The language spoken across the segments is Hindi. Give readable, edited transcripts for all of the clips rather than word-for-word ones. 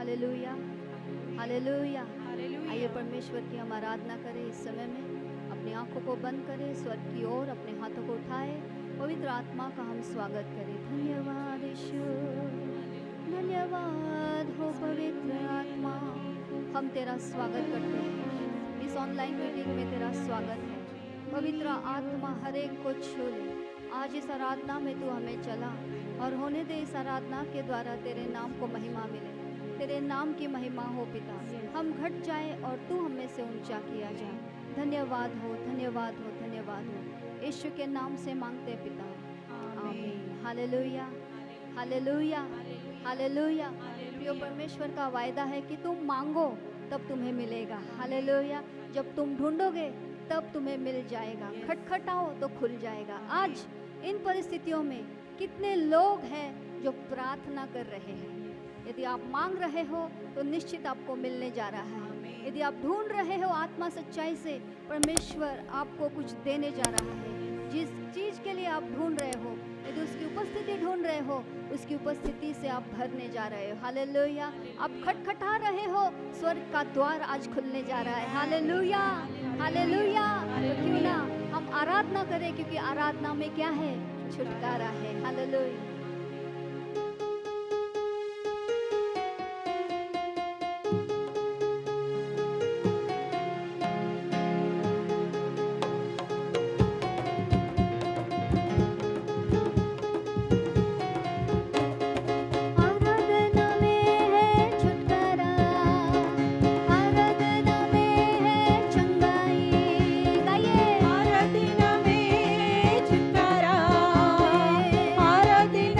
Hallelujah, hallelujah. आइए परमेश्वर की हम आराधना करें इस समय में। अपनी आंखों को बंद करें, स्वर्ग की ओर अपने हाथों को उठाए, पवित्र आत्मा का हम स्वागत करें। धन्यवाद यीशु, धन्यवाद हो पवित्र आत्मा। हम तेरा स्वागत करते हैं, इस ऑनलाइन मीटिंग में तेरा स्वागत है। पवित्र आत्मा हर एक को छू ले। आज इस आराधना में तू हमें चला और होने दे इस आराधना के द्वारा तेरे नाम को महिमा मिले, तेरे नाम की महिमा हो पिता। हम घट जाए और तू हमें से ऊंचा किया जाए। धन्यवाद हो, धन्यवाद हो, धन्यवाद हो। यीशु के नाम से मांगते पिता, आमीन। Hallelujah, hallelujah, hallelujah. प्रिय परमेश्वर का वायदा है कि तुम मांगो तब तुम्हें मिलेगा। हालेलुया। जब तुम ढूंढोगे तब तुम्हें मिल जाएगा, खटखटाओ तो खुल जाएगा। आज इन परिस्थितियों में कितने लोग हैं जो प्रार्थना कर रहे हैं। यदि आप मांग रहे हो तो निश्चित आपको मिलने जा रहा है। यदि आप ढूंढ रहे हो आत्मा सच्चाई से, परमेश्वर आपको कुछ देने जा रहा है। जिस चीज़ के लिए आप ढूंढ रहे हो, यदि उसकी उपस्थिति ढूंढ रहे हो, उसकी उपस्थिति से आप भरने जा रहे हो। हालेलुया। आप खटखटा रहे हो, स्वर्ग का द्वार आज खुलने जा रहा है। Hallelujah, hallelujah. तो क्यों ना हम आराधना करें, क्योंकि आराधना में क्या है? छुटकारा है। हालेलुया। आराधना में छुटकारा, आराधना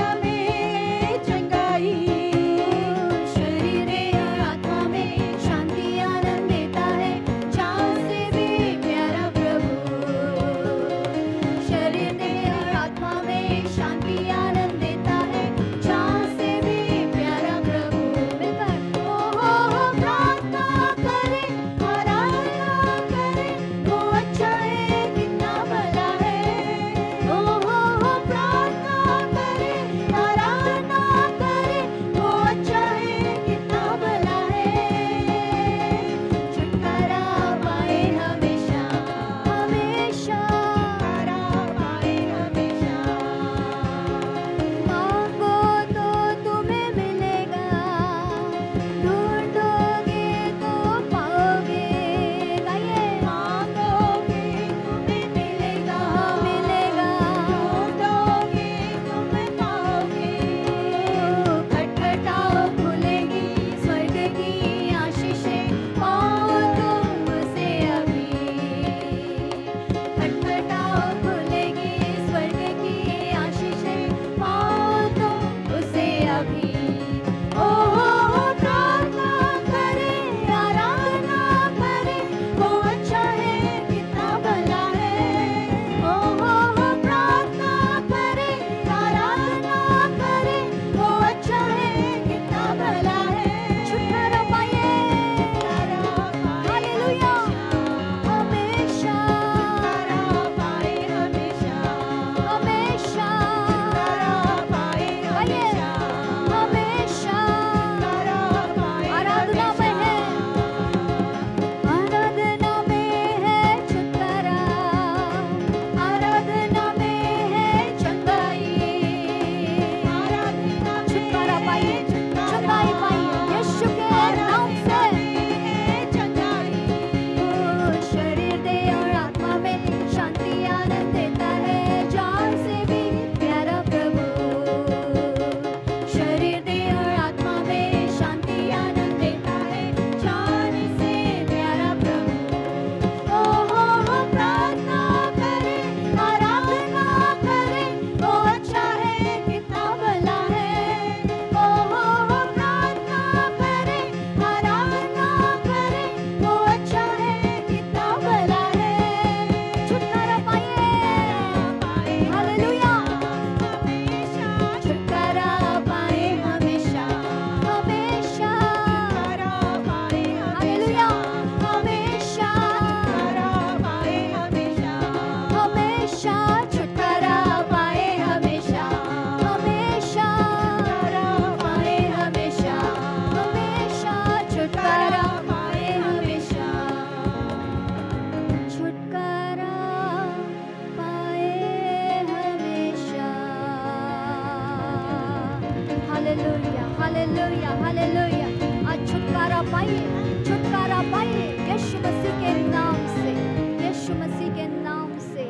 हालेलुया हालेलुया। आज छुटकारा पाइए, छुटकारा पाइए यीशु मसीह के नाम से, यीशु मसीह के नाम से।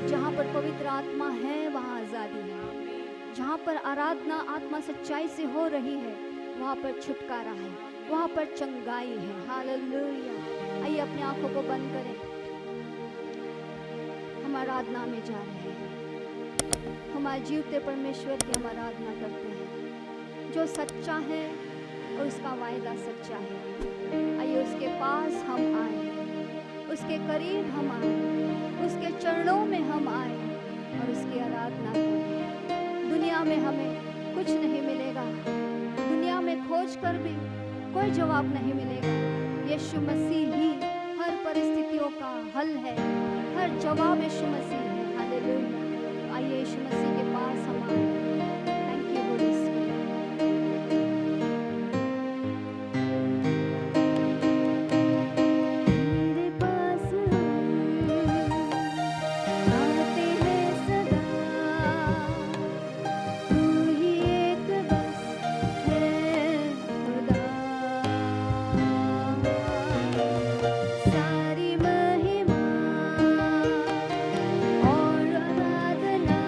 जहाँ पर पवित्र आत्मा है वहाँ आजादी है। जहाँ पर आराधना आत्मा सच्चाई से हो रही है वहाँ पर छुटकारा है, वहाँ पर चंगाई है। हालेलुया। आइए अपनी आंखों को बंद करें, हम आराधना में जा रहे हैं। हमारे जीवते परमेश्वर की हम आराधना करते हैं जो सच्चा है और उसका वायदा सच्चा है। आइए उसके पास हम आए, उसके करीब हम आए, उसके चरणों में हम आए और उसकी आराधना करें। दुनिया में हमें कुछ नहीं मिलेगा, दुनिया में खोज कर भी कोई जवाब नहीं मिलेगा। यीशु मसीह ही हर परिस्थितियों का हल है, हर जवाब यीशु मसीह है। हालेलुया। आइए यीशु मसीह के पास हम आए। Thank you Holi spirit. तेरे पास आते हैं सदा, तू ही एक बस है खुदा। सारी महिमा और आराधना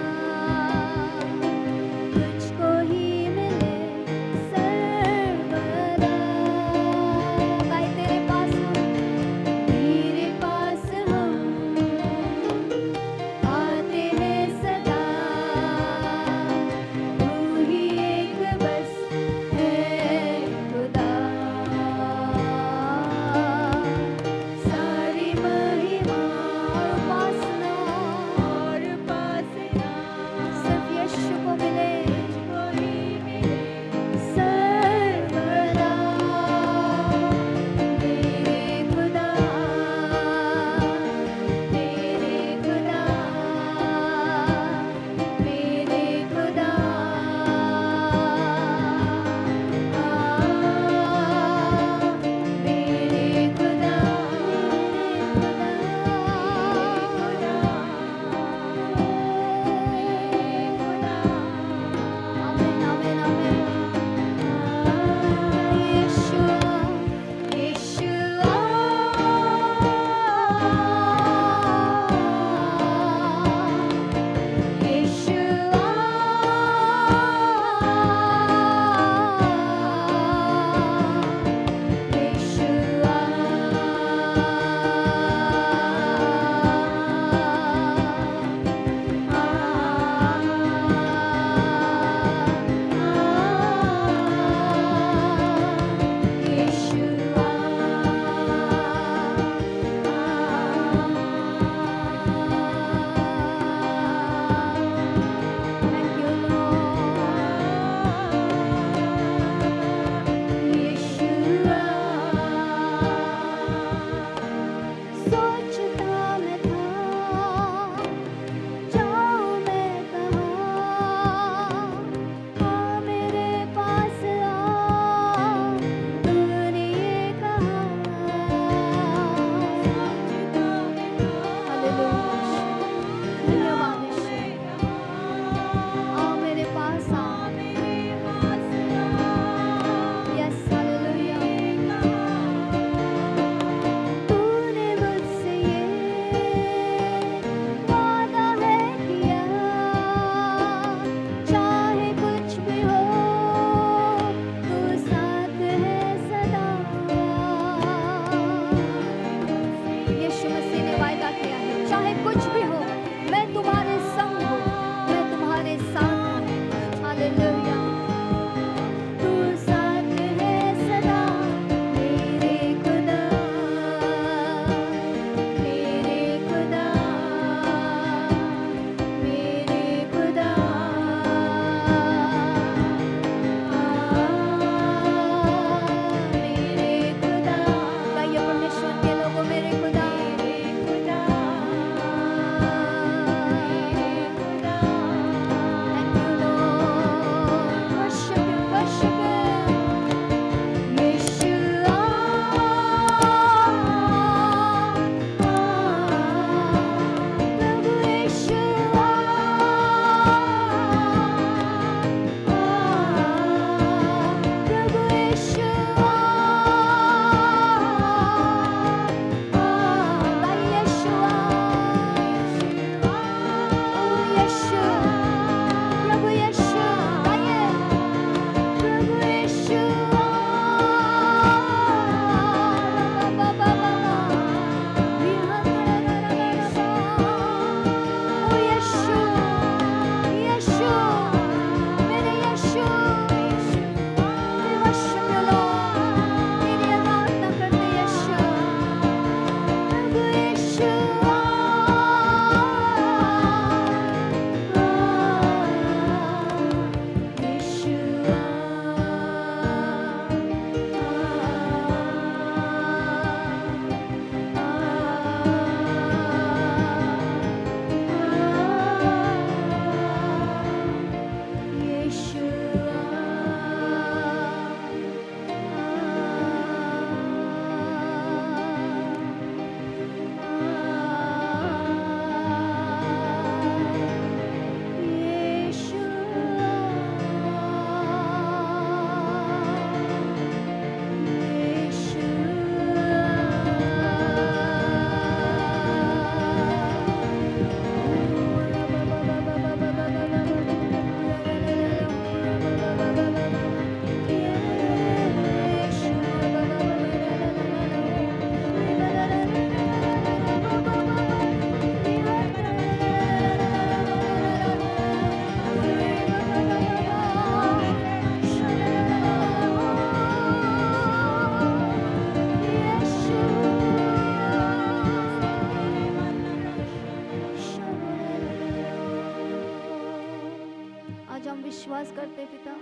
विश्वास करते पिता,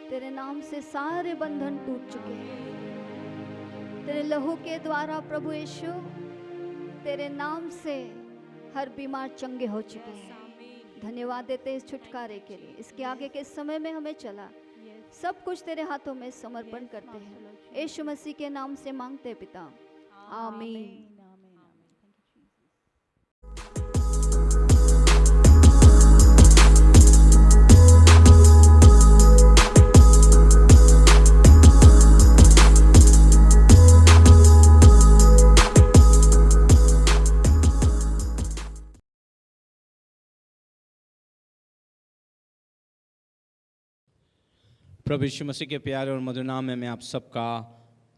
तेरे नाम से सारे बंधन टूट चुके हैं। तेरे लहू के द्वारा प्रभु यीशु, तेरे नाम से हर बीमार चंगे हो चुके हैं। धन्यवाद देते इस छुटकारे के लिए। इसके आगे के समय में हमें चला सब कुछ तेरे हाथों में समर्पण करते हैं। यीशु मसीह के नाम से मांगते हैं पिता, आमीन। प्रभु यीशु मसीह के प्यारे और मधुर नाम में मैं आप सबका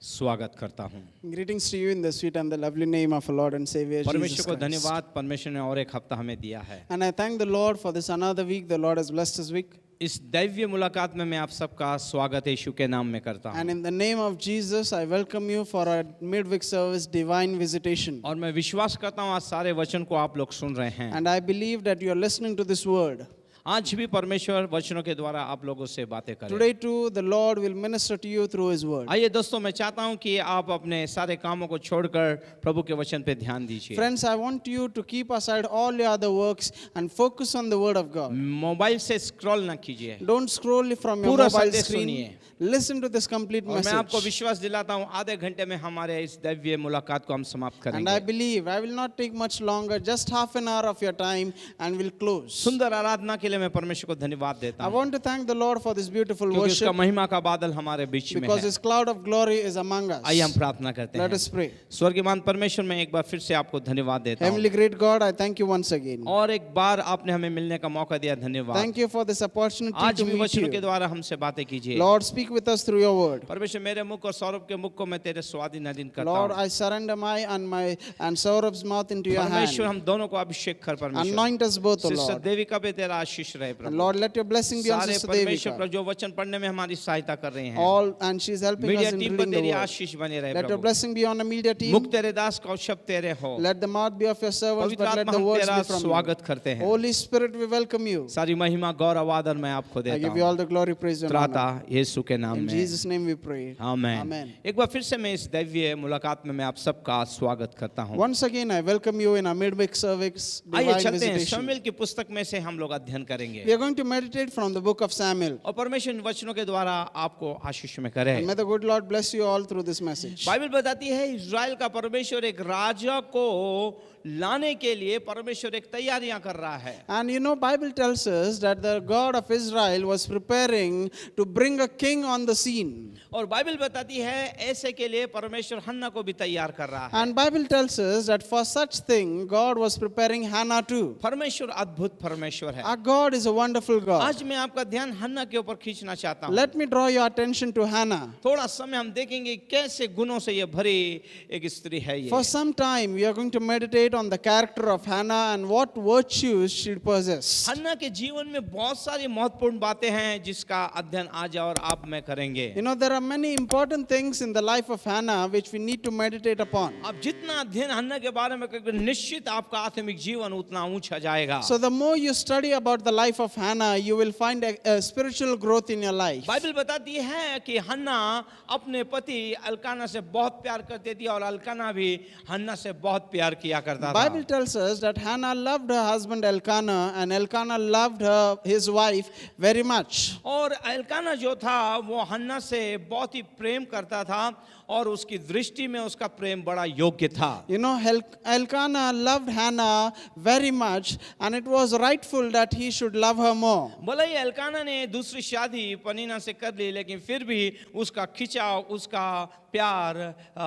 स्वागत करता हूँ। Greetings to you in the sweet and the lovely name of our Lord and Savior Jesus परमेश्वर को Christ. धन्यवाद, परमेश्वर ने और एक हफ्ता हमें दिया है। And I thank the Lord for this another week. The Lord has blessed this week. इस दैवीय मुलाकात में मैं आप सबका स्वागत यीशु के नाम में करता And हूँ। in the name of Jesus, I welcome you for our midweek service divine visitation. और मैं विश्वास करता हूँ आज सारे वचन को आप लोग सुन रहे हैं। And I believe that you are listening to this word. आज भी परमेश्वर वचनों के द्वारा आप लोगों से बातें करें। Today too, the Lord will minister to you through His word. आइए दोस्तों, मैं चाहता हूँ कि आप अपने सारे कामों को छोड़कर प्रभु के वचन पे ध्यान दीजिए। Friends, I want you to keep aside all your other works and focus on the word of God. Mobile से स्क्रॉल ना कीजिए। Don't scroll from your पूरा mobile संदेश screen. सुनिए। Listen to this complete और मैं आपको message. विश्वास दिलाता हूँ आधे घंटे में हमारे इस दैवीय मुलाकात को हम समाप्त And I करेंगे। believe I will not take much longer, just half an hour of your time, and we'll close. सुंदर आराधना के लिए मैं परमेश्वर को धन्यवाद देता I हूँ, want to thank the Lord for this beautiful क्योंकि उसका worship महिमा का बादल हमारे बीच में because है। His cloud of glory is among us. आइए हम प्रार्थना करते Let हैं। us pray. स्वर्गीयमान परमेश्वर, मैं एक बार फिर से आपको धन्यवाद देता Heavenly हूँ great God, I thank you once again. और एक बार आपने हमें मिलने का मौका दिया, धन्यवाद। Thank you for this opportunity आज to भी meet वचनों के you. द्वारा हमसे बातें कीजिए। Lord, speak with us through your word. परमेश्वर, मेरे मुख और सौरभ के मुख को मैं तेरे स्वाधीन अधीन करता Lord, हूँ। I surrender my and Saurabh's mouth into your परमेश्वर, hand. हम दोनों को अभिषेक कर परमेश्वर। Anoint us both, O sister Lord. Devika पे तेरा आशीष रहे And Prabhu. Lord, let your blessing be on सारे Sister परमेश्वर Devika. प्रभु जो वचन पढ़ने में हमारी सहायता कर रहे हैं। All, and she's helping media us in team पर reading the तेरी word. आशीष बने रहे Let your Prabhu. blessing be on the media team. मुख तेरे दास का और शब्द तेरे हो। Let the mouth be of your servants, पवित्र but let आत्मा, the हम words तेरा be from you. स्वागत करते हैं। Holy Spirit, we welcome you. सारी महिमा गौरव आदर मैं आपको I देता give you all हूँ। the glory, praise, and त्राता honor. यीशु के नाम In में। Jesus' name we pray. Amen. Amen. एक बार फिर से मैं इस दैवीय मुलाकात में मैं आप सबका स्वागत करता हूँ। Once again, I welcome you in our midweek service आइए divine चलते हैं, visitation. शमूएल की पुस्तक में से हम लोग अध्ययन करेंगे We are going to meditate from the book of Samuel. और परमेश्वर इन वचनों के द्वारा आपको आशीष में करे। And may the good Lord bless you all through this message. Bible बताती है इज़राइल का परमेश्वर एक राजा को लाने के लिए परमेश्वर एक तैयारियां कर रहा है। And you know, Bible tells us that the God of Israel was preparing to bring a king on the scene. और बाइबल बताती है ऐसे के लिए परमेश्वर हन्ना को भी तैयार कर रहा है। And Bible tells us that for such thing, God was preparing Hannah too. परमेश्वर अद्भुत परमेश्वर है। Our God is a wonderful God. आज मैं आपका ध्यान हन्ना के ऊपर खींचना चाहता हूँ। Let me draw your attention to Hannah. थोड़ा समय हम देखेंगे कैसे गुणों से ये भरी एक स्त्री है ये। For some time, we are going to meditate on the character of Hannah and what virtues she possessed. हन्ना के जीवन में बहुत सारी महत्वपूर्ण बातें हैं जिसका अध्ययन आज और आप में करेंगे। You know, there are many important things in the life of Hannah which we need to meditate upon. अब जितना अध्ययन हन्ना के बारे में करेंगे निश्चित आपका आत्मिक जीवन उतना ऊंचा जाएगा। So the more you study about the life of Hannah, you will find a spiritual growth in your life. Bible बताती है कि हन्ना अपने पति अल्काना से बहुत प्यार करती थी और अल्काना भी हन्ना से बहुत प्यार किया करता था। Bible tells us that Hannah loved her husband Elkanah and Elkanah loved his wife very much. और अल्काना जो था वो हन्ना से बहुत ही प्रेम करता था और उसकी दृष्टि में उसका प्रेम बड़ा योग्य था। You know, Elkanah loved Hannah very much and it was rightful that he should love her more. भले ही अल्काना ने दूसरी शादी पनीना से कर ली लेकिन फिर भी उसका खिंचाव उसका प्यार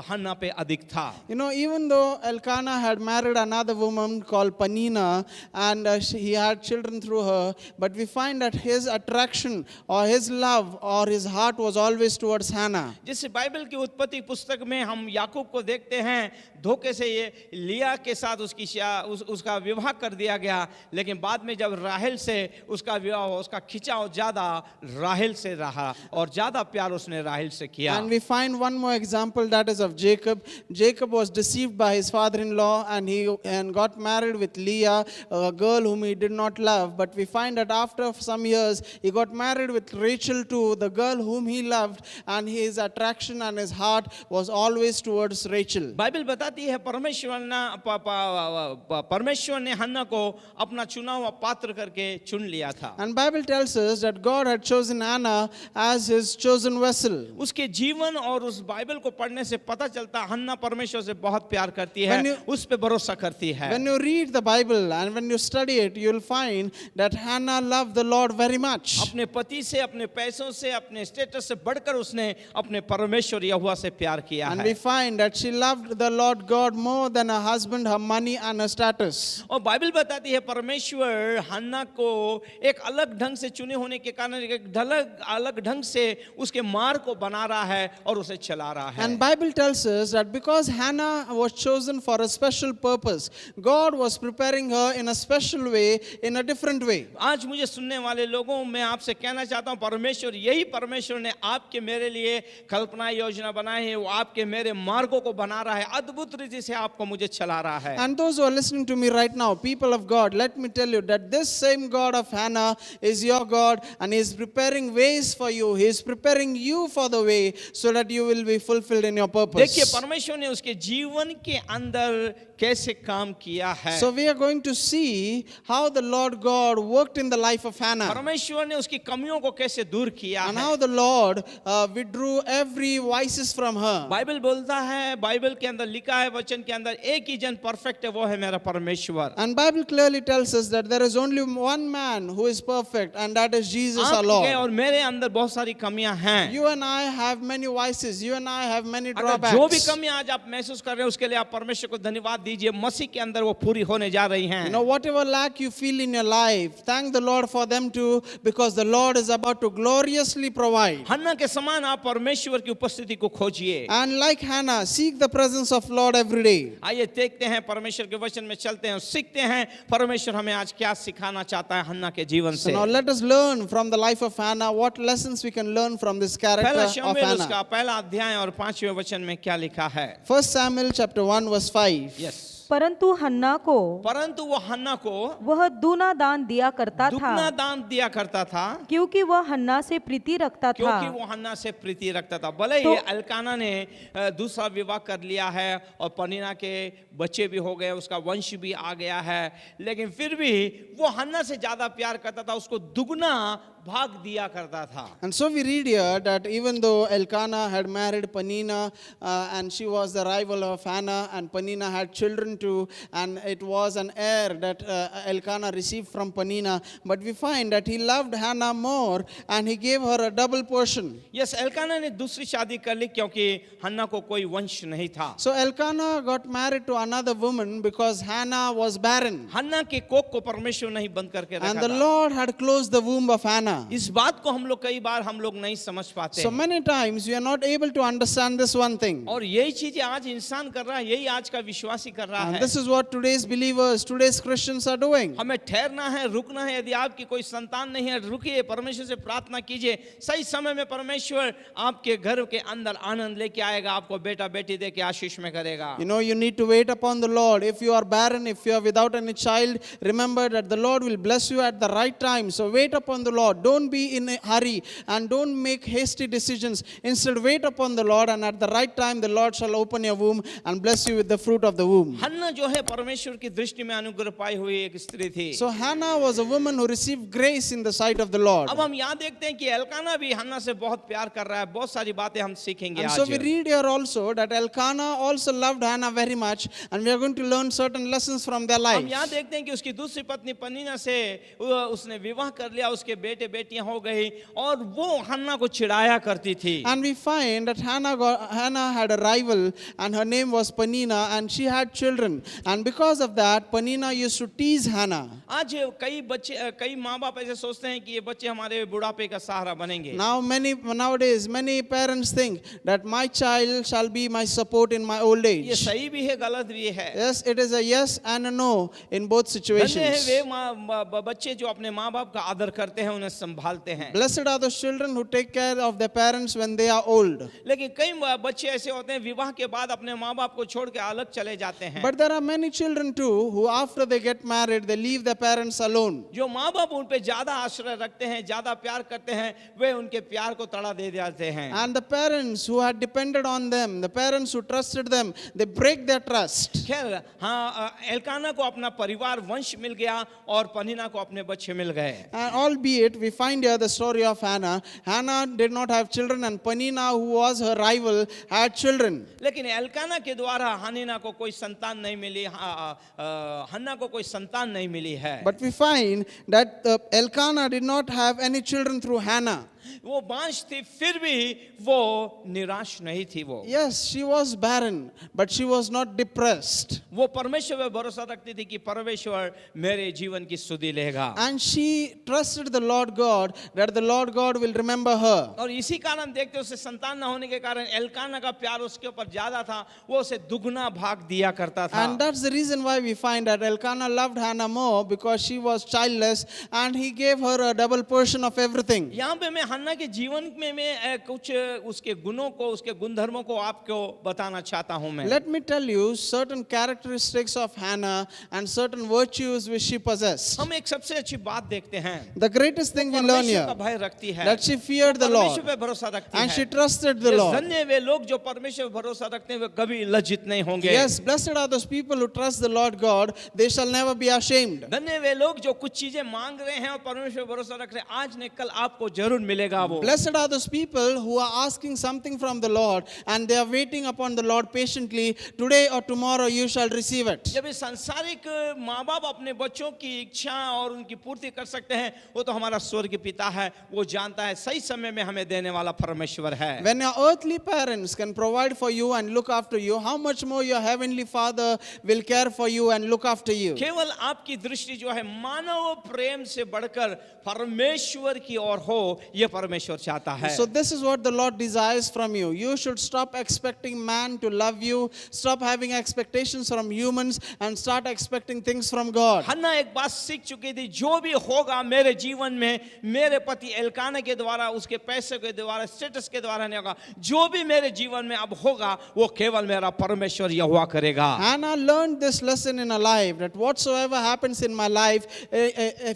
हन्ना पे अधिक था। You know, even though Elkanah had married another woman called Panina and he had children through her, but we find that his attraction or his love or his heart was always towards Hannah. जिससे बाइबल की उत्पत्ति पुस्तक में हम याकूब को देखते हैं धोखे से ये लिया के साथ उसका विवाह कर दिया गया, लेकिन बाद में जब राहेल से उसका विवाह हो उसका खिंचाव ज्यादा राहेल से रहा और ज्यादा प्यार उसने राहेल से किया। And we find one more example, that is of Jacob. Jacob was deceived by his father-in-law and got married with Leah, a girl whom he did not love. But we find that after some years, he got married with Rachel too, the girl whom he loved, and his attraction and his heart was always towards Rachel. Bible बताती है परमेश्वर ने हन्ना को अपना चुना हुआ पात्र करके चुन लिया था। And Bible tells us that God had chosen Hannah as his chosen vessel. उसके जीवन और उस बाइबल को पढ़ने से पता चलता हन्ना परमेश्वर से बहुत प्यार करती When है, you- उस पे भरोसा करती है। When you read the Bible and when you study it, you'll find that Hannah loved the Lord very much. अपने पति से, अपने पैसों से, अपने स्टेटस से बढ़कर उसने अपने परमेश्वर यहोवा से प्यार किया And है। we find that she loved the Lord God more than her husband, her money, and her status. और बाइबल बताती है परमेश्वर हन्ना को एक अलग ढंग से चुने होने के कारण एक अलग ढंग से उसके मार्ग को बना रहा है और उसे चला रहा है। And Bible tells us that because Hannah was chosen for a special purpose, God was preparing her in a special way, in a different way. आज मुझे सुनने वाले लोगों मैं आपसे कहना चाहता हूं परमेश्वर यही परमेश्वर ने आपके मेरे लिए कल्पना योजना बनाई है, वो आपके मेरे मार्गों को बना रहा है, अद्भुत रीति से आपको मुझे चला रहा है। And those who are listening to me right now, people of God, let me tell you that this same God of Hannah is your God, and He is preparing ways for you. He is preparing you for the way so that you will be fulfilled in your देखिए purpose. परमेश्वर ने उसके जीवन के अंदर कैसे काम किया है। So we are going to see how the Lord God worked in the life of Hannah, परमेश्वर ने उसकी कमियों को कैसे दूर किया and है। how the Lord withdrew every vices from her. Bible बोलता है, बाइबल के अंदर लिखा है वचन के अंदर एक ही जन परफेक्ट है, वो है मेरा परमेश्वर। And Bible clearly tells us that there is only one man who is perfect, and that is Jesus our आपके Lord. और मेरे अंदर बहुत सारी कमियां हैं। You and I have many vices. You and I have many अगर जो भी drawbacks. कमियां आज आप महसूस कर रहे हैं उसके लिए आप परमेश्वर को धन्यवाद दीजिए, मसीह के अंदर वो पूरी होने जा रही हैं। You know, whatever lack you feel in your life, thank the Lord for them too, because the Lord is about to gloriously provide. हन्ना के समान आप परमेश्वर की उपस्थिति को खोजिए। And like Hannah, seek the presence of Lord every day. आइए देखते हैं परमेश्वर के वचन में चलते हैं और सीखते हैं परमेश्वर हमें आज क्या सिखाना चाहता है हन्ना के जीवन So से। now let us learn from the life of Hannah what lessons we can learn from this character पहला of शमूएल उसका Hannah. पहला अध्याय और 5वें वचन में क्या लिखा है। 1 Samuel chapter 1 verse 5. यस। परंतु हन्ना को परंतु वो हन्ना को वह दूना दान दिया करता दुगना था, दान दिया करता था क्योंकि वह हन्ना से प्रीति रखता था। क्योंकि वो हन्ना से प्रीति रखता था। भले ही अल्काना ने दूसरा विवाह कर लिया है और पनीना के बच्चे भी हो गए, उसका वंश भी आ गया है, लेकिन फिर भी वो हन्ना से ज्यादा प्यार करता था, उसको दुगना भाग दिया करता था। And so we read here that even though Elkanah had married Penina and she was the rival of Hannah, and Penina had children too, and it was an heir that Elkanah received from Penina, but we find that he loved Hannah more and he gave her a double portion. Yes, Elkanah ने दूसरी शादी कर ली क्योंकि हन्ना को कोई वंश नहीं था। So Elkanah got married to another woman because Hannah was barren, हन्ना के कोख को परमेश्वर नहीं बंद करके and रखा the था। Lord had closed the womb of Hannah. इस बात को हम लोग कई बार हम लोग नहीं समझ पाते So हैं। many times we are not able to understand this one thing. और यही चीजें आज इंसान कर रहा है, यही आज का विश्वासी कर रहा And है। this is what today's believers, today's Christians are doing. हमें ठहरना है, रुकना है। यदि आपकी कोई संतान नहीं है, रुकिए, परमेश्वर से प्रार्थना कीजिए। सही समय में परमेश्वर आपके घर के अंदर आनंद लेके आएगा, आपको बेटा बेटी दे के आशीष में करेगा। You know, you need to wait upon the Lord. If you are barren, if you are without any child, remember that the Lord will bless you at the right time. So wait upon the Lord. Don't be in a hurry and don't make hasty decisions. Instead, wait upon the Lord, and at the right time, the Lord shall open your womb and bless you with the fruit of the womb. हन्ना जो है परमेश्वर की दृष्टि में अनुग्रह पाई हुई एक स्त्री थी। So Hannah was a woman who received grace in the sight of the Lord. अब हम यहाँ देखते हैं कि एल्काना भी हन्ना से बहुत प्यार कर रहा है। बहुत सारी बातें हम सीखेंगे And आज। so we read here also that Elkanah also loved Hannah very much, and we are going to learn certain lessons from their हम life. यहाँ देखते हैं कि उसकी दूसरी पत्नी पनीना से उसने विवाह कर लिया, उसके बेटे बेटियां हो गई और वो हन्ना को चिढ़ाया करती थी। And we find that Hannah had a rival, and her name was Penina, and she had children. And because of that, Penina used to tease Hannah. आज कई माँ बाप ऐसे सोचते हैं कि ये बच्चे हमारे बुढ़ापे का सहारा बनेंगे। Nowadays, many parents think that my child shall be my support in my old ये age. सही भी है, गलत भी है। Yes, it is a yes and a no in both धन्य है situations. वे बच्चे जो अपने माँ बाप का आदर करते हैं, उन्हें संभालते हैं। Blessed are those children who take care of their parents when they are old. लेकिन कई बच्चे ऐसे होते हैं विवाह के बाद अपने माँ बाप को छोड़ के अलग चले जाते हैं। But there are many children too who after they get married, they leave their parents alone. जो माँ बाप उन पे ज्यादा आश्रय रखते हैं, ज्यादा प्यार करते हैं, वे उनके प्यार को तड़ा दे जाते हैं। And the parents who had depended on them, the parents who trusted them, they break their trust. खैर हाँ, एल्काना को अपना परिवार वंश मिल गया और पनीना को अपने बच्चे मिल गए। And albeit we find here the story of Hannah. Hannah did not have children and Penina, who was her rival, had children. लेकिन एल्काना के द्वारा हनीना को कोई संतान नहीं मिली, हन्ना को कोई संतान नहीं मिली है। But we find that Elkanah did not have any children through Hannah. वो बांझ थी, फिर भी वो निराश नहीं थी। वो Yes, she was barren, but she was not depressed. वो परमेश्वर पे भरोसा रखती थी कि परमेश्वर मेरे जीवन की सुधि लेगा। And she trusted the Lord God that the Lord God will remember her. और इसी कारण देखते उसे संतान न होने के कारण एल्काना का प्यार उसके ऊपर ज्यादा था, वो उसे दुगना भाग दिया करता था। And that's the reason why we find that Elkanah loved Hannah more, because she was childless and he gave her a double portion of everything. यहाँ पे मैं हन्ना के जीवन में मैं कुछ उसके गुणों को, उसके गुणधर्मों को आपको बताना चाहता हूँ मैं। Let me tell you certain characteristics of Hannah and certain virtues which she possessed. हम एक सबसे अच्छी बात देखते हैं, The greatest thing we learn परमेश्वर का here, भय रखती है, that she feared the परमेश्वर Lord पे भरोसा रखती and she है। trusted the ये Lord. धन्य वे लोग जो परमेश्वर पे भरोसा रखते हैं वे कभी लज्जित नहीं होंगे। Yes, blessed are those people who trust the Lord God, they shall never be ashamed. धन्य वे लोग जो कुछ चीजें मांग रहे हैं और परमेश्वर पे भरोसा रख रहे हैं, आज नहीं कल आपको जरूर मिलेगा वो। Blessed are those people who are asking something from the Lord and they are waiting upon the Lord patiently. Today or tomorrow you shall receive it. जब ये सांसारिक माँ बाप अपने बच्चों की इच्छा और उनकी पूर्ति कर सकते हैं, वो तो हमारा स्वर्ग पिता है, वो जानता है सही समय में हमें देने वाला परमेश्वर है। When your earthly parents can provide for you and look after you, how much more your heavenly Father will care for you and look after you. केवल आपकी दृष्टि जो है मानव प्रेम से बढ़कर परमेश्वर की ओर हो, ये परमेश्वर चाहता है। So this is what the Lord desires from you. You should stop expecting man to love you, stop having expectations from humans and start expecting things from God. हन्ना एक बात सीख चुकी थी, जो भी होगा मेरे जीवन में मेरे पति एल्काना के द्वारा, उसके पैसे के द्वारा, स्टेटस के द्वारा नहीं होगा, जो भी मेरे जीवन में अब होगा वो केवल मेरा परमेश्वर यहोवा करेगा। Hannah learned this lesson in her life, that whatsoever happens in my life,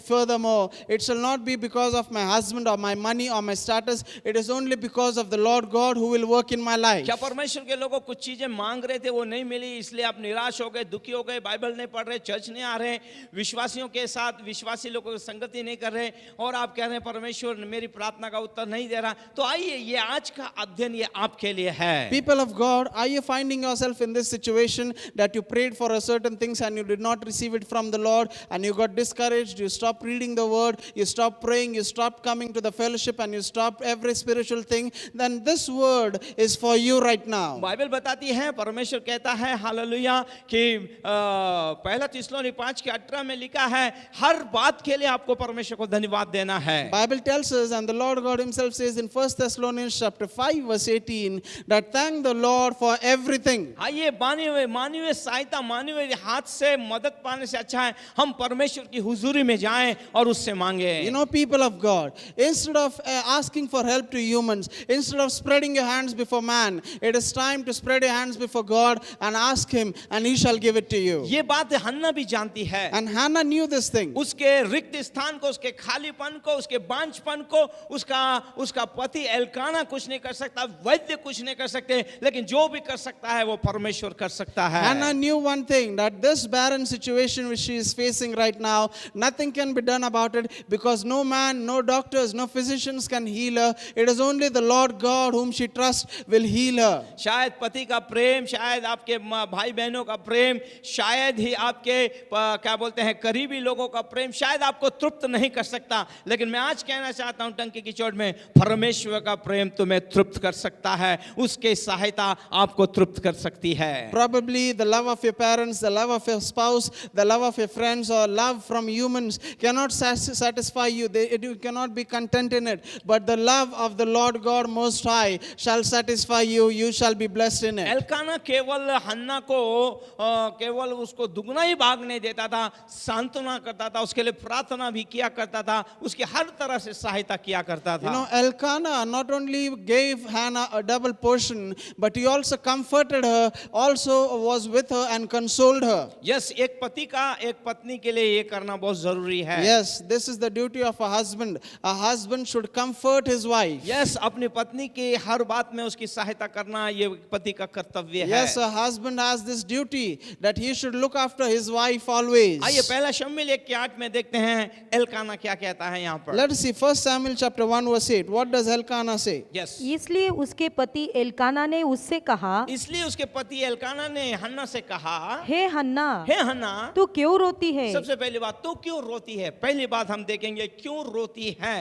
furthermore, it shall not be because of my husband or my money or my status. It is only because of the Lord God who will work in my life. क्या परमेश्वर के लोगों कुछ चीजें मांग रहे थे, वो नहीं मिली, इसलिए आप निराश हो गए, दुखी हो गए, बाइबल नहीं पढ़ रहे, चर्च नहीं आ रहे, विश्वासियों के साथ विश्वासी लोगों की संगति नहीं कर रहे, और आप कह रहे हैं परमेश्वर मेरी प्रार्थना का उत्तर नहीं दे रहा, तो आइए ये आज का अध्ययन ये आपके लिए है। People of God, are you finding yourself in this situation that you prayed for a certain things and you did not receive it from the Lord and you got discouraged, you stopped reading the word, you stopped praying, you stopped coming to the fellowship and you stopped every spiritual thing? Then this word is for you right now. Bible बताती है, परमेश्वर कहता है हालेलुया कि पहला थिस्सलुनीकि 5:18 में लिखा है, हर बात के लिए आपको परमेश्वर को धन्यवाद देना है। Bible tells us, and the Lord God himself says in 1 Thessalonians chapter 5 verse 18, that thank the Lord for everything. आइए मानवीय सहायता, मानवीय हाथ से मदद पाने से अच्छा है हम परमेश्वर की हुजूरी में जाएं और उससे मांगे। You know, people of God, instead of asking for help to humans, instead of spreading your hands before man, it is time to spread your hands before God and ask him and he shall give it to you. ये बात हन्ना भी जानती है। And Hannah knew this thing. उसके रिक्त स्थान को, उसके खालीपन को, उसके बांझपन को उसका पति एल्काना कुछ नहीं कर सकता, वैद्य कुछ नहीं कर सकते, लेकिन जो भी कर सकता है वो परमेश्वर कर सकता है। Hannah knew one thing, that this barren situation which she is facing right now, nothing can be done about it, because no man, no doctors, no physicians can heal her. It is only the Lord God whom she trusts will heal her. शायद पति का प्रेम, शायद आपके भाई बहनों का प्रेम, शायद ही आपके क्या बोलते हैं करीबी लोगों का प्रेम शायद आपको तृप्त नहीं कर सकता, लेकिन मैं आज कहना चाहता हूं टंकी की चोट में, परमेश्वर का प्रेम तुम्हें तृप्त कर सकता है, उसके सहायता आपको तृप्त कर सकती है। Probably the love of your parents, the love of your spouse, the love of your friends, or love from humans cannot satisfy you. You cannot be content in it. but the love of the Lord God Most High shall satisfy you. You shall be blessed in it. Elkanah केवल हन्ना को केवल उसको दुगना ही भाग नहीं देता था, सांत्वना करता था, उसके लिए प्रार्थना भी किया करता था, उसकी हर तरह से सहायता किया करता You know, था। Elkanah not only gave Hannah a double portion, but he also comforted her, also was with her and consoled her. Yes, एक पति का एक पत्नी के लिए ये करना बहुत जरूरी है। Yes, this is the duty of a husband. A husband should comfort his wife. Yes, अपनी पत्नी की हर बात में उसकी सहायता करना ये पति का कर्तव्य है। Yes, a husband has this duty that he should look after his wife always. आइए पहला शमूएल 1:8 में देखते हैं एल्काना क्या कहता है यहाँ पर। Let us see 1 Samuel chapter 1 verse 8. What does Elkanah say? Yes, इसलिए उसके पति एल्काना ने उससे कहा, इसलिए उसके पति एल्काना ने हन्ना से कहा, हे हन्ना, हे हन्ना, तू क्यों रोती है? सबसे पहली बात, तू क्यों रोती है? पहली बात हम देखेंगे क्यों रोती है।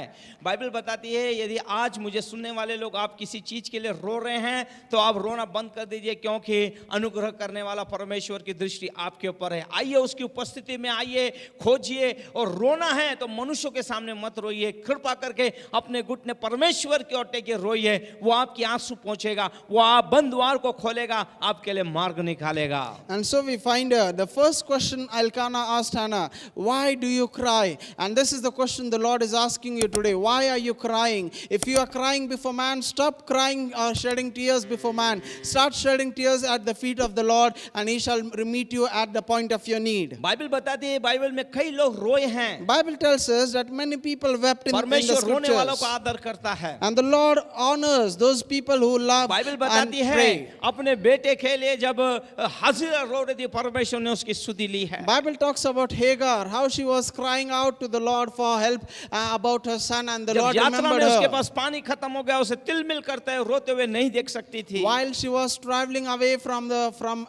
बाइबल बताती है यदि आज मुझे सुनने वाले लोग आप किसी चीज के लिए रो रहे हैं तो आप रोना बंद कर दीजिए, क्योंकि अनुग्रह करने वाला परमेश्वर की दृष्टि आपके ऊपर है। आइए उसकी उपस्थिति में आइए, खोजिए, और रोना है तो मनुष्यों के सामने मत रोइए, कृपा करके अपने घुटने परमेश्वर की ओर टेके रोइए। वो आपकी आंसू पहुंचेगा, वो आप बंद द्वार को खोलेगा, आपके लिए मार्ग निकालेगा। And so we find the first question Elkanah asked Hannah, why do you cry? And this is the question the Lord is asking you today. Why are you crying? If you are crying before man, stop crying or shedding tears before man. Start shedding tears at the feet of the Lord, and he shall meet you at the point of your need. Bible बताती है बाइबल में कई लोग रोए हैं। Bible tells us that many people wept in the परमेश्वर रोने वालों scriptures. को आदर करता है। And the Lord honors those people who love Bible and बताती है pray. अपने बेटे के लिए जब हाजिरा रो रही थी, परमेश्वर ने उसकी स्तुति ली है। Bible talks about Hagar, how she was crying out to the Lord for help about her son, and the जब Lord यात्रा remembered में उसके her. पास पानी खत्म हो गया, उसे तिलमिल करते हुए रोते हुए नहीं देख सकती थी। While she was traveling away from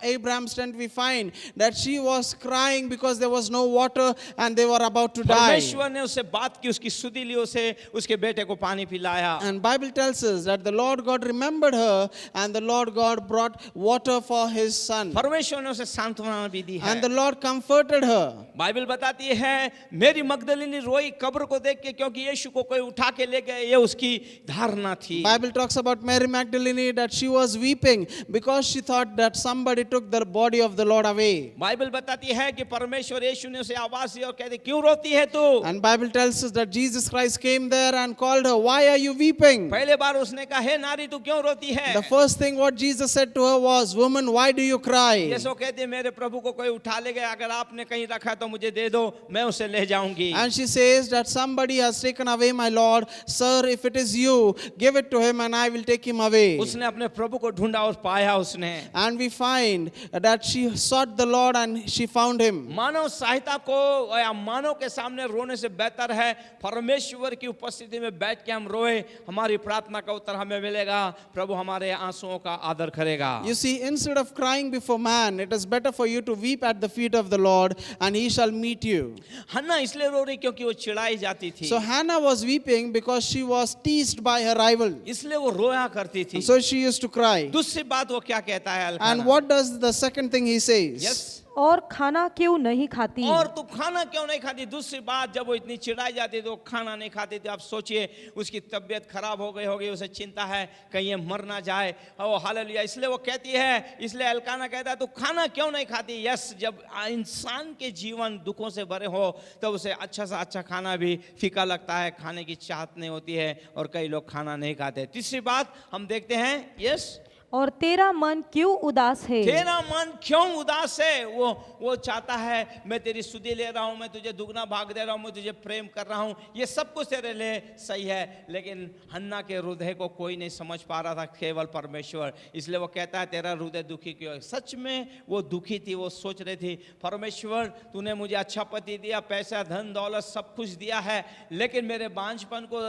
Abraham's tent, we find that she was crying because there was no water and they were about to die. परमेश्वर ने उससे बात की, उसकी स्तुति ली, उसे उसके बेटे को पानी पिलाया। And Bible tells us that the Lord God remembered her, and the Lord God brought water for his son, परमेश्वर ने उसे सांत्वना भी दी है। and the Lord comforted her. Bible बताती है मेरी मगदलिनी रोई कब्र को देख के, क्योंकि यीशु को कोई उठा के ले गए, ये उसकी धारणा थी। Bible talks about Mary Magdalene that she was weeping because she thought that somebody took the body of the Lord away. Bible बताती है कि परमेश्वर यीशु ने उसे आवाज दी और कहते क्यों रोती है तू? And Bible tells us that Jesus Christ came there and called her, why are you weeping? पहले बार उसने कहा हे नारी तू क्यों रोती है? The first thing what Jesus said to her was, woman, why do you cry? यीशु कहते मेरे प्रभु को कोई उठा ले गया, अगर आपने कहीं रखा तो मुझे दे दो, मैं उसे ले जाऊंगी। And she says that somebody has taken away my Lord. Sir, if it is you, give it to him and I will take him away. उसने अपने प्रभु को ढूंढा और पाया उसने। And we find that she sought the Lord and she found him. मानव सहायता को या मानव के सामने रोने से बेहतर है परमेश्वर की उपस्थिति में बैठ के हम रोए, हमारी प्रार्थना का उत्तर हमें मिलेगा, प्रभु हमारे आंसुओं का आदर करेगा। You see, instead of crying before man, it is better for you to weep at the feet of the Lord and he shall meet you. हन्ना इसलिए रो रही क्योंकि वो चिढ़ाई जाती थी, So Hannah was weeping because she was teased by her rival. इसलिए वो रोया करती थी। So she used to cry. दूसरी बात वो क्या कहता है And अल्काना? what does the second thing he says? Yes, और खाना क्यों नहीं खाती? और तू खाना क्यों नहीं खाती? दूसरी बात, जब वो इतनी चिढ़ाई जाती तो खाना नहीं खाती थी। आप सोचिए उसकी तबीयत खराब हो गई होगी, उसे चिंता है कहीं ये मर ना जाए। और हालेलुया, इसलिए वो कहती है, इसलिए एल्काना कहता है तू खाना क्यों नहीं खाती? यस, जब इंसान के जीवन दुखों से भरे हो तो उसे अच्छा सा अच्छा खाना भी फीका लगता है, खाने की चाहत नहीं होती है, और कई लोग खाना नहीं खाते। तीसरी बात हम देखते हैं, यस, और तेरा मन क्यों उदास है? तेरा मन क्यों उदास है? वो चाहता है मैं तेरी स्तुति ले रहा हूं, मैं तुझे दुगना भाग दे रहा हूं, मैं तुझे प्रेम कर रहा हूं, ये सब कुछ तेरे लिए सही है, लेकिन हन्ना के हृदय को कोई नहीं समझ पा रहा था, केवल परमेश्वर। इसलिए वो कहता है तेरा हृदय दुखी क्यों है? सच में वो दुखी थी, वो सोच रही थी परमेश्वर तूने मुझे अच्छा पति दिया, पैसा धन दौलत सब कुछ दिया है, लेकिन मेरे बांझपन को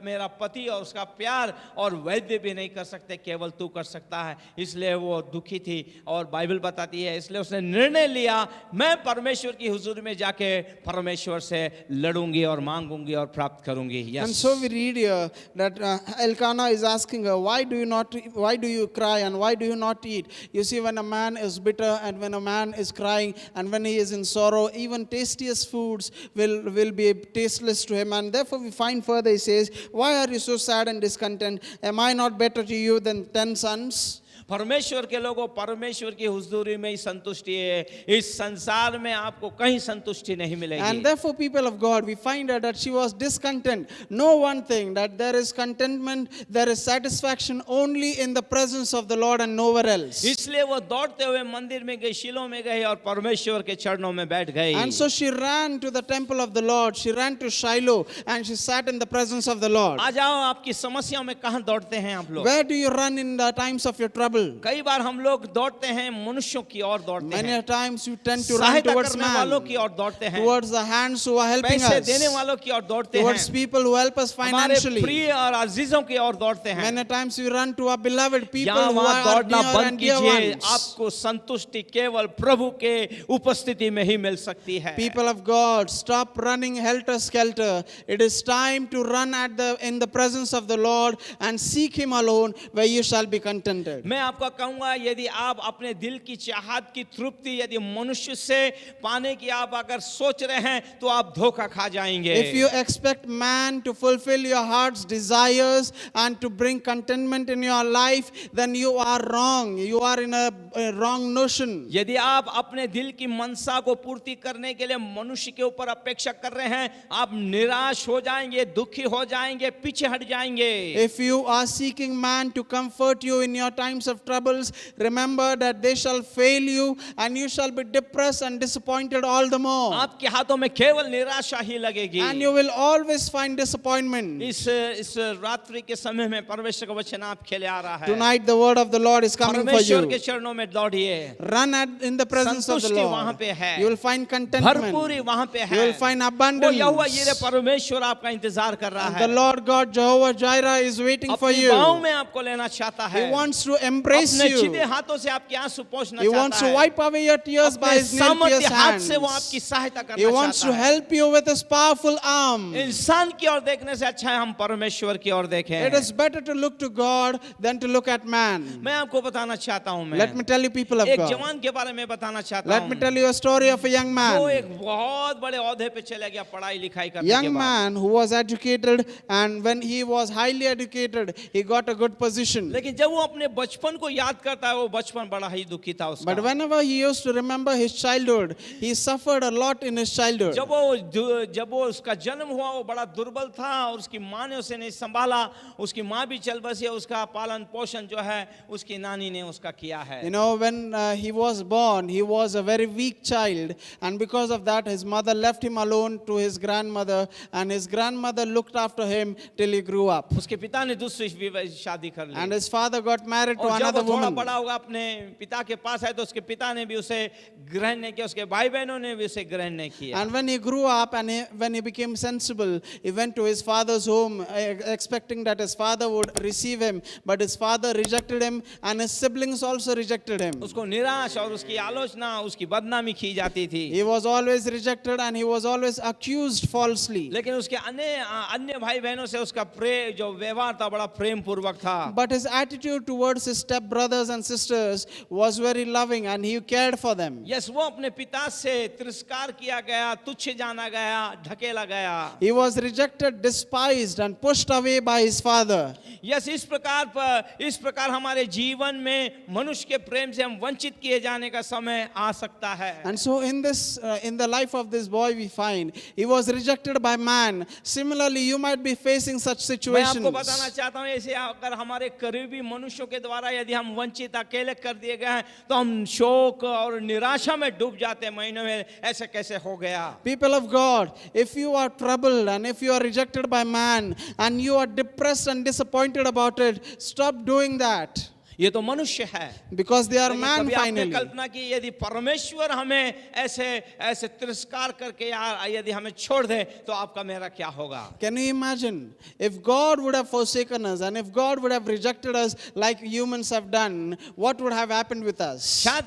मेरा पति और उसका प्यार और वैद्य भी नहीं कर सकते, केवल तू कर सकता है, इसलिए वो दुखी थी। और बाइबल बताती है इसलिए उसने निर्णय लिया, मैं परमेश्वर की हुजूरी में जाके परमेश्वर से लड़ूंगी और मांगूंगी और प्राप्त करूंगी। And yes, so we read here that Elkanah is asking her, why do you cry and why do you not eat? You see, when a man is bitter and when a man is crying and when he is in sorrow, even tastiest foods will be tasteless to him. And therefore we find further, he says, why are you so sad and discontent? Am I not better to you than 10 sons? परमेश्वर के लोगों, परमेश्वर की हुजूरी में ही संतुष्टि है। इस संसार में आपको कहीं संतुष्टि नहीं मिलेगी। And therefore, people of God, we find out that she was discontent. Know one thing, that there is contentment, there is satisfaction only in the presence of the Lord and nowhere else. इसलिए वो दौड़ते हुए मंदिर में गई, शिलो में गई और परमेश्वर के चरणों में बैठ गई। And so she ran to the temple of the Lord. She ran to Shiloh and she sat in the presence of the Lord. आ जाओ, आपकी समस्याओं में कहाँ दौड़ते हैं आप लोग? Where do you run in the times of your trouble? कई बार हम लोग दौड़ते हैं मनुष्यों की ओर दौड़ते Many हैं, a times you tend to run सहायता towards करने वालों man, की ओर दौड़ते हैं, towards the hands who are helping पैसे us, देने वालों की ओर दौड़ते towards हैं, people who help us हमारे financially. प्रिय और अजीजों की ओर दौड़ते हैं। Many times we run to our beloved people यहाँ who वहाँ are our दौड़ना near बंद and dear कीजिए, ones. आपको संतुष्टि केवल प्रभु के उपस्थिति में ही मिल सकती है। People of God, stop running helter skelter. It is time to run in the presence of the Lord and seek Him alone, where you shall be contented. मैं आपको कहूंगा, यदि आप अपने दिल की चाहत की तृप्ति यदि मनुष्य से पाने की आप अगर सोच रहे हैं तो आप धोखा खा जाएंगे। If you expect man to fulfill your heart's desires and to bring contentment in your life, then you are wrong. You are in a wrong notion. यदि आप अपने दिल की मनसा को पूर्ति करने के लिए मनुष्य के ऊपर अपेक्षा कर रहे हैं, आप निराश हो जाएंगे, दुखी हो जाएंगे, पीछे हट जाएंगे। If you are seeking man to comfort you in your times of troubles, remember that they shall fail you and you shall be depressed and disappointed all the more. आपके हाथों में केवल निराशा ही लगेगी। And you will always find disappointment. इस रात्रि के समय में परमेश्वर का वचन आपके लिए आ रहा है। Tonight the word of the Lord is coming for परमेश्वर के you. चरणों में दौड़िए, Run in the presence of the संतुष्टि वहाँ Lord. पे है, You will find contentment. भरपूरी वहाँ पे है, You will find वो abundance. यहोवा यीरे परमेश्वर आपका इंतजार कर रहा The है, Lord God Jehovah Jireh is waiting for अपनी you. बाहों में आपको लेना चाहता है, He wants to embrace अपने you. सीधे हाथों से आपके आंसू पोंछना He wants चाहता to है, wipe away your tears by अपने His nail सामर्थ्य pierced हाथ hands. से वो आपकी सहायता He करना wants to चाहता है। help you with His powerful arm. इंसान की ओर देखने से अच्छा है हम परमेश्वर की ओर देखें। It is better to look to God than to look at man. मैं आपको बताना चाहता हूँ, मैं Let me tell you, people of एक God. जवान के बारे में बताना चाहता Let हूँ, me tell you a story of a young जो man. एक बहुत बड़े ओहदे पे चले गया पढ़ाई लिखाई करने के Young बाद। man who was educated, and when he was highly educated, he got a good position. लेकिन जब वो अपने बचपन को याद करता है, वो बचपन बड़ा ही दुखी था उसका। But whenever he used to remember his childhood, he suffered a lot in his childhood. जब वो उसका जन्म हुआ, वो बड़ा दुर्बल था और उसकी माँ ने उसे नहीं संभाला। उसकी माँ भी चल बसी, उसका पालन पोषण जो है उसकी नानी ने उसका किया है। You know, when he was born, he was a very weak child, and because of that, his mother left him alone to his grandmother, and his grandmother looked after him till he grew up. उसके पिता ने दूसरी शादी कर ली And his father got married to और जब another वो थोड़ा woman. बड़ा होगा अपने पिता के पास आए तो उसके पिता ने भी उसे ग्रहण नहीं किया, उसके भाई बहनों ने भी उसे ग्रहण नहीं किया। And when he grew up and when he became sensible, he went to his father's home expecting that his father would receive him, but his father rejected him and his siblings also rejected him. उसको निराश और उसकी आलोचना, उसकी बदनामी की जाती थी। He was always rejected and he was always accused falsely. लेकिन उसके अन्य भाई बहनों से उसका प्रेम जो व्यवहार था बड़ा प्रेम पूर्वक था। But his attitude towards his step brothers and sisters was very loving and he cared for them. Yes, वो अपने पिता से तिरस्कार किया गया, तुच्छ जाना गया, ढकेला गया। He was rejected, despised and pushed away by his father. Yes, इस प्रकार हमारे जीवन में मनुष्य के प्रेम से हम वंचित किए जाने का समय आ सकता है। And so in the life of this boy we find he was rejected by man. Similarly, you might be facing such मैं situations. आपको बताना चाहता हूँ, ऐसे अगर हमारे करीबी मनुष्यों के द्वारा यदि हम वंचित अकेले कर दिए गए हैं तो हम शोक और निराशा में डूब जाते हैं। महीनों में ऐसे कैसे हो गया? People of God, if you are troubled and if you are rejected by man and you are depressed and disappointed about it, stop doing that. ये तो मनुष्य है। because they are लेकिन man कभी आपने finally. कल्पना की यदि परमेश्वर हमें ऐसे ऐसे तिरस्कार करके यार यदि हमें छोड़ दे तो आपका मेरा क्या होगा? Can you imagine if God would have forsaken us and if God would have rejected us like humans have done, what would have happened with us? शायद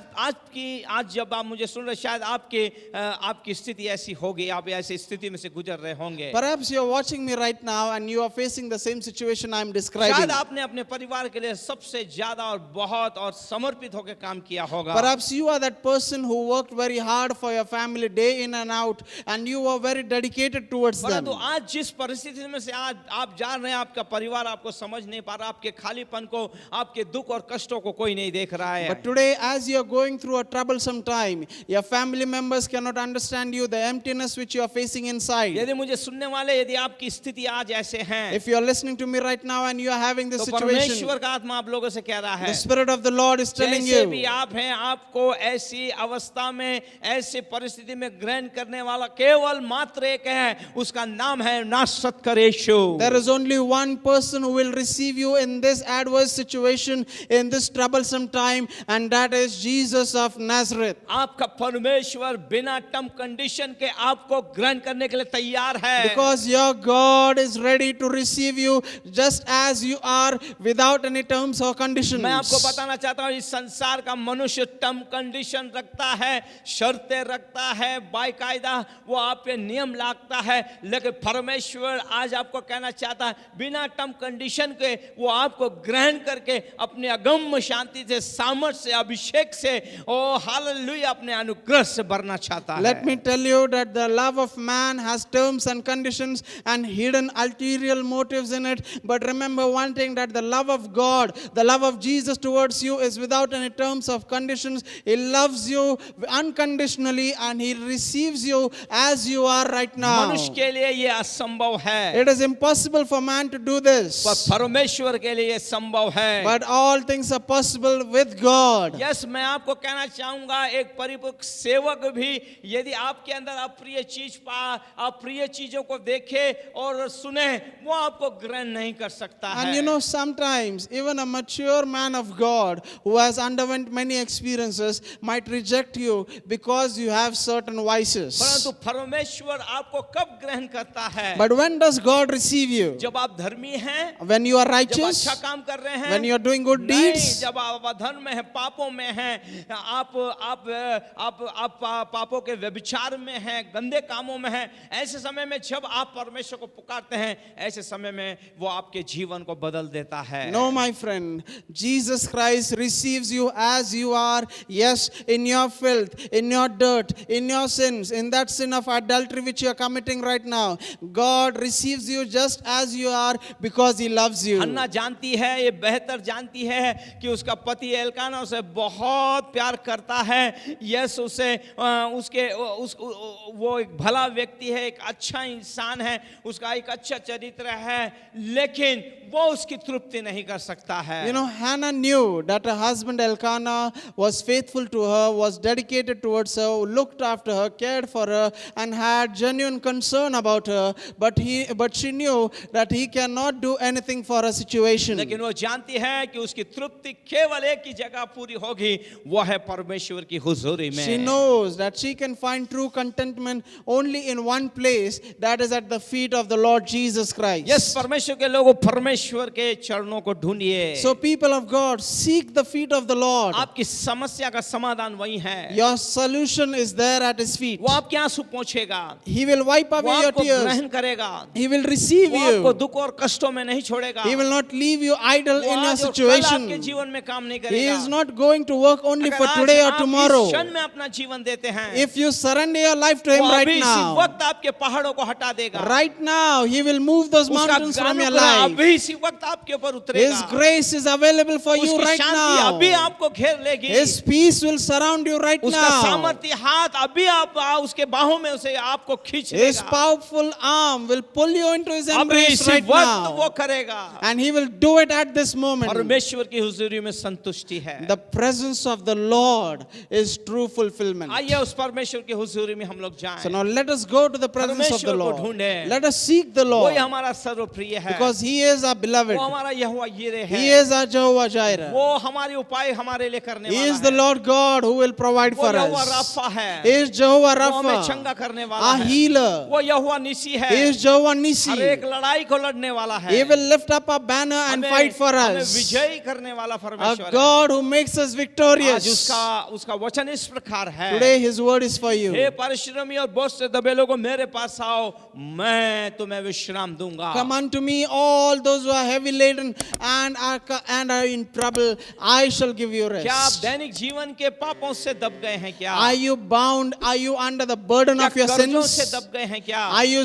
आज जब आप मुझे सुन रहे शायद आपकी स्थिति ऐसी होगी, आप ऐसी स्थिति में से गुजर रहे होंगे। Perhaps you are watching me right now and you are facing the same situation I am describing. शायद आपने अपने परिवार के लिए सबसे ज्यादा और बहुत और समर्पित होकर काम किया होगा। Perhaps you are that person who worked very hard for your family day in and out and you were very dedicated towards them. परंतु आज जिस परिस्थिति में से आज आप जा रहे हैं, आपका परिवार आपको समझ नहीं पा रहा, आपके खालीपन को, आपके दुख और कष्टों को कोई नहीं देख रहा है। But today, as you are going through a troublesome time, your family members cannot understand you, the emptiness which you are facing inside. यदि मुझे सुनने वाले यदि आपकी स्थिति आज ऐसे हैं, If you are listening to me right now and you are having this तो situation, परमेश्वर का आत्मा आप लोगों से कह रहा है, the Spirit of the Lord is telling जैसे भी you, आप हैं, आपको ऐसी अवस्था में, ऐसी परिस्थिति में ग्रहण करने वाला केवल मात्र एक है, उसका नाम है नासरत का यीशु। there is only one person who will receive you in this adverse situation, in this troublesome time, and that is Jesus of Nazareth. आपका परमेश्वर बिना टर्म कंडीशन के आपको ग्रहण करने के लिए तैयार है। Because your God is ready to receive you just as you are without any terms or conditions. मैं आपको बताना चाहता हूँ, इस संसार का मनुष्य टर्म कंडीशन रखता है, शर्तें रखता है, बाकायदा वो आप पे नियम लागता है, लेकिन परमेश्वर आज आपको कहना चाहता है बिना टर्म कंडीशन के वो आपको ग्रहण करके अपने अगम्य शांति से, सामर्थ से, अभिषेक से, ओ हालेलुया, अपने अनुग्रह से भरना चाहता है। Let me tell you that the love of man has terms and conditions and hidden ulterior motives in it. But remember one thing, that the love of God, the love of Jesus towards you is without any terms of conditions. He loves you unconditionally and He receives you as you are right now. मनुष्य के लिए ये असंभव है, It is impossible for man to do this. पर परमेश्वर के लिए ये संभव है। But all things are possible with God. Yes, मैं आपको कहना चाहूंगा, एक परिपक्व सेवक भी यदि आपके अंदर अप्रिय चीजों को देखे और सुने, वो आपको ग्रहण नहीं कर सकता है। And you know, sometimes even a mature man of God who has underwent many experiences might reject you because you have certain vices. परंतु परमेश्वर आपको कब ग्रहण करता है? But when does God receive you? जब आप धर्मी हैं, When you are जब righteous? अच्छा काम कर रहे हैं, When you are doing good नहीं, deeds? जब आप अधर्म में हैं, पापों में हैं, आप पापों के व्यभिचार में हैं, गंदे कामों में हैं, ऐसे समय में जब आप परमेश्वर को पुकारते हैं, ऐसे समय में वो आपके जीवन को बदल देता है। No, my friend. Jesus Christ receives you as you are. Yes, in your filth, in your dirt, in your sins, in that sin of adultery which you are committing right now. God receives you just as you are because He loves you. हन्ना जानती है, ये बेहतर जानती है कि उसका पति एल्काना उसे बहुत प्यार करता है। यस, वो एक भला व्यक्ति है, एक अच्छा इंसान है, उसका एक अच्छा चरित्र है, लेकिन वो उसकी तृप्ति नहीं कर सकता है। You know, Hannah knew that her husband Elkanah was faithful to her, was dedicated towards her, looked after her, cared for her, and had genuine concern about her. But she knew that he cannot do anything for her situation. लेकिन वो जानती है कि उसकी तृप्ति केवल एक ही जगह पूरी होगी, वो है परमेश्वर की हुजूरी में। She knows that she can find true contentment only in one place, that is at the feet of the Lord Jesus Christ. Yes, परमेश्वर के लोगों, परमेश्वर के चरणों को ढूंढिए। So people of God, seek the feet of the Lord. आपकी समस्या का समाधान वही है। Your solution is there at His feet. वो आपके आंसू पोंछेगा, He will wipe वो away your आपको tears. ग्रहण करेगा, He will receive वो आपको you. दुख और कष्टों में नहीं छोड़ेगा। He will not leave you idle वो in your आज और कल situation. आपके जीवन में काम नहीं He करेगा। is not going to work only अगर for आज today or आप tomorrow. इस क्षण में अपना जीवन देते हैं, If you surrender your life to Him वो right अभी इसी now, वक्त आपके पहाड़ों को हटा देगा। right now, He will move those उसका mountains from your अनुग्रह life. अभी इसी वक्त आपके ऊपर His उतरेगा। grace is available for you उसकी right शांति now. अभी आपको घेर लेगी। His peace will surround you right उसका now. सामर्थ्य हाथ अभी आप उसके बाहों में उसे आपको खींच His लेगा। powerful arm will pull you into His अभी embrace इसी right वक्त वो now. करेगा। And He will do it at this moment. परमेश्वर की हुजूरी में संतुष्टि है। The presence of the Lord is true fulfillment. आइए उस परमेश्वर की हुजूरी में हम लोग जाएं। So now let us go to the presence of the परमेश्वर को Lord. ढूंढें। Let us seek the Lord वही हमारा सर्वप्रिय है, because He is our beloved. वो हमारा यहोवा यिरे है। He is our Jehovah Jehovah Jireh. वो हमारे उपाय हमारे लिए करने He वाला is the है। Lord God who will provide वो for यहोवा us. राफा है, He is Jehovah वो हमें Rapha, चंगा करने वाला our है। healer. वो यहोवा निसी है, He is Jehovah her Nissi. एक लड़ाई को लड़ने वाला है। He will lift up a banner and हमें- fight for हमें us. विजयी करने वाला A परमेश्वर है। God who makes us आज victorious. उसका वचन इस प्रकार है, Today His word is for hey you. परिश्रमी और बोझ से दबे लोगों मेरे पास आओ, मैं तुम्हें विश्राम दूंगा। Come unto me, all those who are heavy laden and are in trouble. I shall give you क्या आप rest. दैनिक जीवन के पापों से दब गए हैं क्या? Are you bound? Are you under the burden क्या of your कर्जों से sins? दब गए हैं क्या? Are you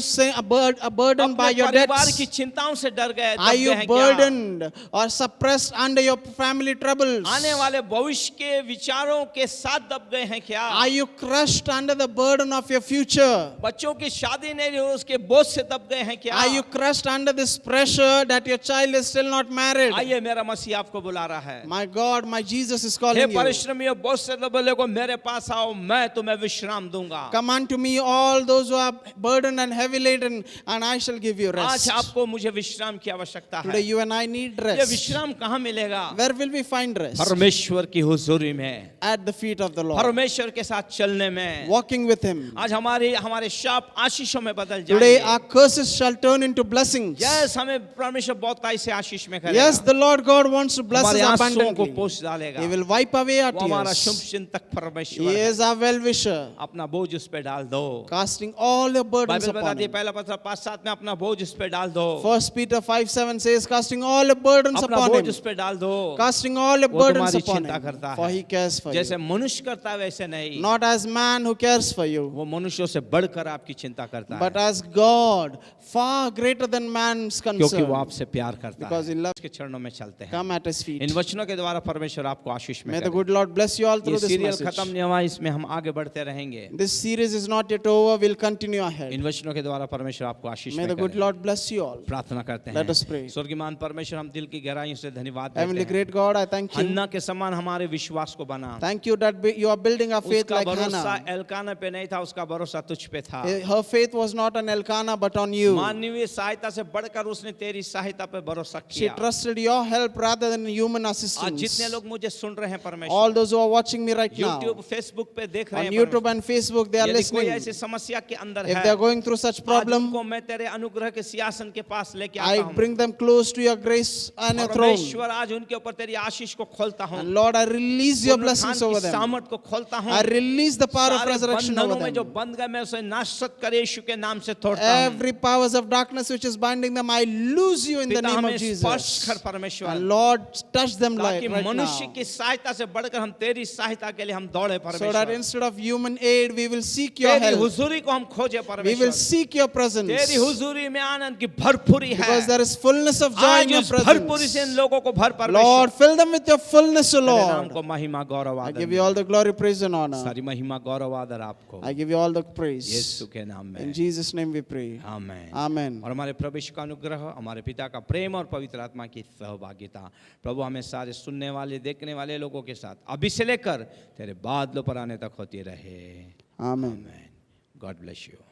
burdened by अपने your परिवार debts? की चिंताओं से डर गए, Are दब you गए हैं क्या? burdened or suppressed under your family troubles? आने वाले भविष्य के विचारों के साथ दब गए हैं क्या? Are you crushed under the burden of your future? बच्चों की शादी नहीं हुई उसके बोझ से दब गए हैं क्या? Are you crushed under this pressure that your child is still not married? आइए, मेरा मसीह आपको बुला रहा है। My God, my Jesus is hey calling you. परिश्रमी और बोझ से दबे लोगों मेरे पास आओ, मैं तुम्हें विश्राम दूंगा। Come unto me, all those who are burdened and heavy laden, and I shall give you आज rest. आपको मुझे विश्राम की आवश्यकता Today है। you and I need ये rest. विश्राम कहाँ मिलेगा? Where will we find rest? परमेश्वर की हुजूरी में, At the feet of the Lord. परमेश्वर के साथ चलने में। Walking with Him. आज हमारे शाप आशीषों में बदल Today जाएंगे। our curses shall turn into blessings. Yes, हमें परमेश्वर बहुतायत से आशीष में करेगा। Yes, the Lord God wants to bless us हमारे आंसुओं को abundantly. पोंछ डालेगा। He will wipe away our वो हमारा शुभ tears. चिंतक He परमेश्वर है। is our well-wisher, अपना बोझ उस पे डाल दो। casting all your burdens Bible upon बताती है, Him. पहला पत्र 5:7 में अपना बोझ उस पे डाल दो। 1 Peter 5:7 says, casting all your burdens अपना upon बोझ Him. उस पे डाल दो। Casting all your वो burdens तुम्हारी upon चिंता Him. करता For है। He cares for जैसे you. मनुष्य करता है वैसे नहीं, Not as man who cares for you, वो मनुष्यों से बढ़कर आपकी चिंता करता but है, as God, far greater than man's क्योंकि वो concern. आपसे प्यार करता Because है। He loves. उसके चरणों में चलते हैं। Come at His feet. इन वचनों के द्वारा परमेश्वर आपको आशीष में May the करे। good Lord bless you all ये through this सीरियल message. खत्म नहीं हुआ, इसमें हम आगे बढ़ते रहेंगे। This series is not yet over. We'll continue ahead. इन वचनों के द्वारा परमेश्वर आपको आशीष May में the good करे। Lord bless you all. प्रार्थना करते हैं। Let us pray. स्वर्गीयमान परमेश्वर, हम दिल की गहराइयों से धन्यवाद Heavenly देते हैं। great God, I thank you. हन्ना के समान हमारे विश्वास को बना। Thank you that you are building our faith उसका like भरोसा Hannah. एल्काना पे नहीं था, उसका भरोसा तुझ पे था। Her faith was not on Elkanah but on you. मानवीय सहायता से बढ़कर उसने तेरी सहायता पे भरोसा She किया। trusted your help rather than human आज assistance. जितने लोग मुझे सुन रहे हैं All परमेश्वर, those who are watching me right now, YouTube Facebook पे देख रहे on हैं YouTube परमेश्वर, and Facebook, they are यदि कोई listening. ऐसी समस्या के अंदर If है, they are going through such आज problem, उनको मैं तेरे अनुग्रह के सिंहासन के पास लेके I आता हूँ। bring them close to your grace and your throne. परमेश्वर, आज उनके ऊपर तेरी आशीष को खोलता हूँ। And Lord, I release your पुनरुत्थान blessings की over them. सामर्थ को खोलता हूँ। I release the power of सारे resurrection over बंधनों में जो them. बंध गए, मैं उसे नाशत कर यीशु के नाम से तोड़ता हूँ। Every powers of darkness which is binding them, I lose you in the पिता, name हमें of स्पर्श कर Jesus. परमेश्वर, And Lord, touch them ताकि right मनुष्य now. की सहायता से बढ़कर हम तेरी सहायता के लिए हम दौड़े So that परमेश्वर। instead of human aid, we will seek your तेरी help. हुजूरी को हम खोजे We will परमेश्वर। seek your presence. तेरी हुजूरी में आनंद की भरपूरी है। Because there is fullness of joy in आज your उस भरपूरी से इन presence. लोगों को भर परमेश्वर। Lord, fill them with your fullness, O तेरे नाम Lord. को महिमा गौरव I आदर give you all the glory, praise, and honor. सारी महिमा गौरव आदर आपको I give you all the praise. यीशु के नाम में। In Jesus' name we pray. Amen. Amen. और हमारे प्रवेश का अनुग्रह, हमारे पिता का प्रेम और पवित्र आत्मा की सहभागिता प्रभु हमें सारे सुनने वाले देखने वाले लोगों के साथ अभी से लेकर तेरे बादलों पर आने तक होती रहे। Amen. God bless you.